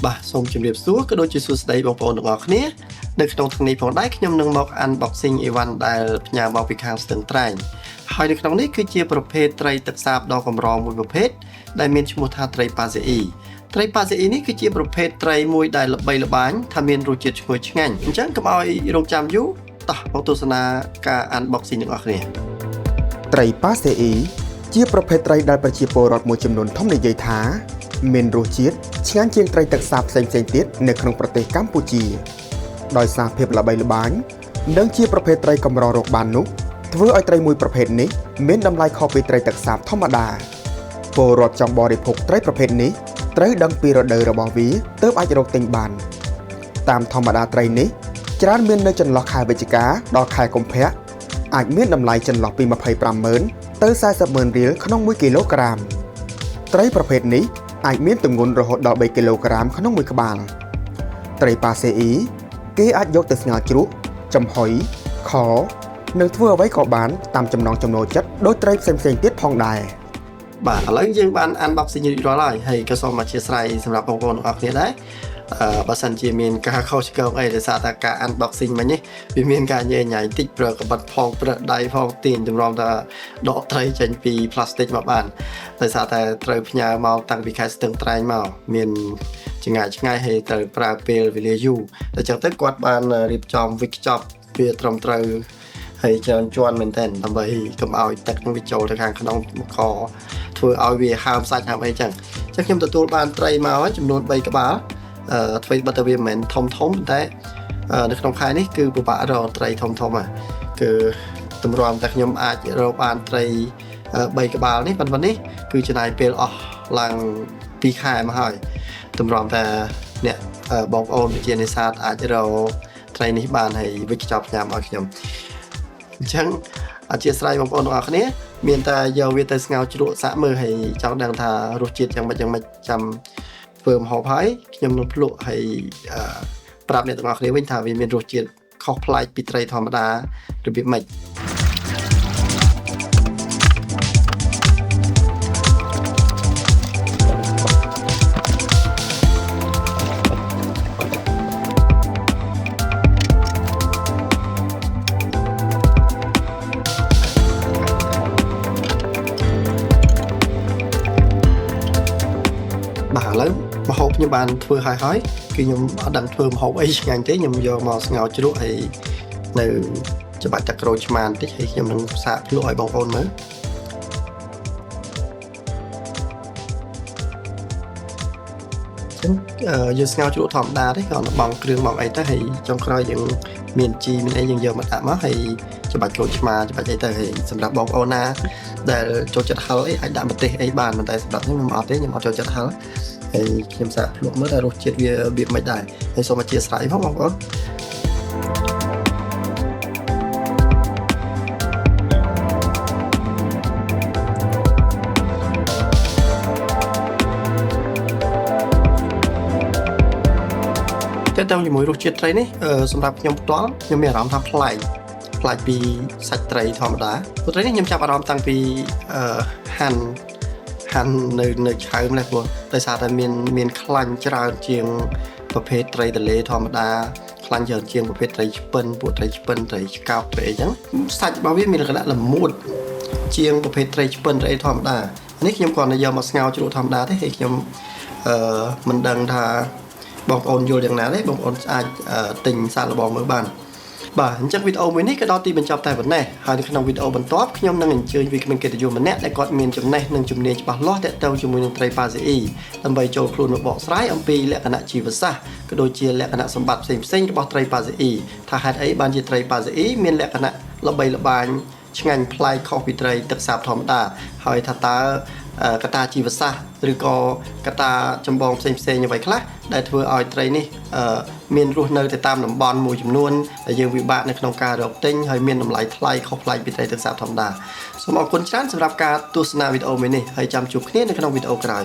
បាទសូមជម្រាបសួរក៏ដូចជាសួស្តីបងប្អូនទាំងអស់គ្នានៅក្នុងថ្ងៃនេះផងដែរខ្ញុំនឹងមក unboxing អីវ៉ាន់ដែលផ្ញើមកពីខាងស្ទឹងត្រែងហើយនៅក្នុងនេះគឺជាប្រភេទត្រីទឹកសាបដ៏កម្រមួយប្រភេទដែលមានឈ្មោះថាត្រីប៉ាសេអ៊ីត្រីប៉ាសេអ៊ីនេះគឺជាប្រភេទត្រីមួយដែលល្បីល្បាញថាមានរសជាតិឈ្ងុយឆ្ងាញ់អញ្ចឹងកុំឲ្យរងចាំយូរតោះមកទស្សនាការ unboxing ទាំងអស់គ្នាត្រីប៉ាសេអ៊ីជាប្រភេទត្រីដែលប្រជាពលរដ្ឋមួយចំនួនធំនិយាយថាមានរសជាតិឆ្ងាញ់ជាងត្រីទឹកសាបផ្សេងៗទៀតនៅក្នុងប្រទេសកម្ពុជាដោយសារភាពល្បីល្បាញនិងជាប្រភេទត្រីកម្ររកបាននោះធ្វើឲ្យត្រីមួយប្រភេទនេះមានតម្លៃខុសពីត្រីទឹកសាបធម្មតាពលរដ្ឋចង់បរិភោគត្រីប្រភេទនេះត្រូវដឹងពីរដូវរបស់វាទើបអាចរកទិញបានតាមធម្មតាត្រីនេះច្រើនមាននៅចន្លោះខែវិច្ឆិកាដល់ខែកុម្ភៈអាចមានតម្លៃចន្លោះពី 25,000 ទៅ 40,000 រៀលក្នុង1គីឡូក្រាមត្រីប្រភេទនេះអាចមានទម្ងន់រហូតដល់3គីឡូក្រាមក្នុងមួយក្បាលត្រីប៉ាសេអ៊ីគេអាចយកទៅស្ងោរជ្រក់ចំហុយខនិងធ្វើអ្វីក៏បានតាមចំណង់ចំណូលចិត្តដូចត្រីផ្សេងៗទៀតផងដែរបាទឥឡូវយើងបាន unboxing រួចរាល់ហើយក៏សូមអធិស្ឋានសម្រាប់បងប្អូនទាំងអស់គ្នាដែរបើសិនជាមានការខុសឆ្គងអីដោយសារតែការ unboxing មិញនេះវាមានការញ៉ៃញ៉ៃតិចព្រោះកបិតផងព្រឹកដៃផងទាញតម្រង់ថាដកត្រីចេញពី plastic មកបានដោយសារតែត្រូវផ្ញើមកតាំងពីខែស្ទឹងត្រែងមកមានឆ្ងាយហើយត្រូវប្រើពេលវេលាយូរតែចឹងទៅគាត់បានរៀបចំវិកខ្ចប់វាត្រឹមត្រូវហើយច្រើនជាន់មែនទែនដើម្បីកុំឲ្យទឹកនឹងវាចូលទៅខាងក្នុងខធ្វើឲ្យវាហើមសាច់ហើមអីចឹងខ្ញុំទទួលបានត្រីមកហើយចំនួន3ក្បាលអ្វីបើតែវាមិនមែនធំតែនៅក្នុងខែនេះគឺពិបាករកត្រីធំគឺតម្រាំតែខ្ញុំអាចរកបានត្រី3ក្បាលនេះប៉ុន្តែនេះគឺចំណាយពេលអស់ឡើង2ខែមកហើយតម្រាំតែអ្នកបងប្អូនវិជានេសាទអាចរកត្រីនេះបានហើយវិកខ្ចប់ញ៉ាំឲ្យខ្ញុំអញ្ចឹងអធិស្ឋានបងប្អូនទាំងអស់គ្នាមានតែយកវាទៅស្ងោរជ្រក់សាក់មើលហើយចង់ដឹងថារសជាតិយ៉ាងម៉េចចាំធ្វើម្ហូបហើយខ្ញុំនឹងភ្លក់ហើយប្រាប់អ្នកទាំងអស់គ្នាវិញថាវាមានរសជាតិខុសប្លែកពីត្រីធម្មតារបៀបម៉េចបាទឥឡូវម្ហូបខ្ញុំបានធ្វើហើយគឺខ្ញុំអត់ដឹងធ្វើម្ហូបអីឆ្ងាញ់ទេខ្ញុំយកមកស្ងោរជ្រក់ហើយនៅច្បាច់ទឹកក្រូចឆ្មាបន្តិចហើយខ្ញុំនឹងសាកភ្លក់ឲ្យបងប្អូនមើលចឹងយើងស្ងោរជ្រក់ធម្មតាទេគ្រាន់តែបង់គ្រឿងមកអីទៅហើយចុងក្រោយយើងមានជីមានអីយើងយកមកដាក់មកហើយច្បាច់ក្រូចឆ្មាច្បាច់អីទៅហើយសម្រាប់បងប្អូនណាដែលចូលចិត្តហឹរអីអាចដាក់ម្ទេសអីបានប៉ុន្តែសម្រាប់ខ្ញុំអត់ទេខ្ញុំអត់ចូលចិត្តហឹរហើយខ្ញុំសាកភ្លក់មើលតែរសជាតិវារបៀបមិនដែរហើយសូមអធិស្ឋានផងបងប្អូនតែតាមជាមួយរសជាតិត្រីនេះសម្រាប់ខ្ញុំផ្ទាល់ខ្ញុំមានអារម្មណ៍ថាប្លែកពីសាច់ត្រីធម្មតាព្រោះត្រីនេះខ្ញុំចាប់អារម្មណ៍តាំងពីហាន់នៅឆៅម្លេះព្រោះដោយសារតែមានខ្លាញ់ច្រើនជាងប្រភេទត្រីទន្លេធម្មតាខ្លាញ់ច្រើនជាងប្រភេទត្រីឆ្ពិនពួកត្រីឆ្ពិនត្រីឆ្កោកត្រីអីចឹងសាច់របស់វាមានលក្ខណៈល្មួតជាងប្រភេទត្រីឆ្ពិនត្រីធម្មតានេះខ្ញុំគ្រាន់តែយកមកស្ងោរជ្រក់ធម្មតាទេហើយខ្ញុំមិនដឹងថាបងប្អូនយល់យ៉ាងណាទេបងប្អូនអាចទិញសាកល្បងមើលបានបាទអញ្ចឹងវីដេអូមួយនេះក៏ដល់ទីបញ្ចប់តែប៉ុណ្ណេះហើយនៅក្នុងវីដេអូបន្ទាប់ខ្ញុំនឹងអញ្ជើញវាគ្មិនកិត្តិយសម្នាក់ដែលគាត់មានចំណេះនិងជំនាញច្បាស់លាស់ទាក់ទងជាមួយនឹងត្រីប៉ាសេអ៊ីដើម្បីចូលខ្លួនមកបកស្រាយអំពីលក្ខណៈជីវសាស្ត្រក៏ដូចជាលក្ខណៈសម្បត្តិផ្សេងៗរបស់ត្រីប៉ាសេអ៊ីថាហេតុអីបានជាត្រីប៉ាសេអ៊ីមានលក្ខណៈល្បីល្បាញឆ្ងាញ់ប្លែកខុសពីត្រីទឹកសាបធម្មតាហើយថាតើកត្តាជីវសាស្ត្រឬក៏កត្តាចម្បងផ្សេងអ្វីខ្លះដែលធ្វើឲ្យត្រីនេះមានរស់នៅទៅតាមតំបន់មួយចំនួនដែលយើងពិបាកនៅក្នុងការរកទិញហើយមានតម្លៃថ្លៃខុសប្លែកពីត្រីទឹកសាបធម្មតាសូមអរគុណច្រើនសម្រាប់ការទស្សនាវីដេអូមួយនេះហើយចាំជួបគ្នានៅក្នុងវីដេអូក្រោយ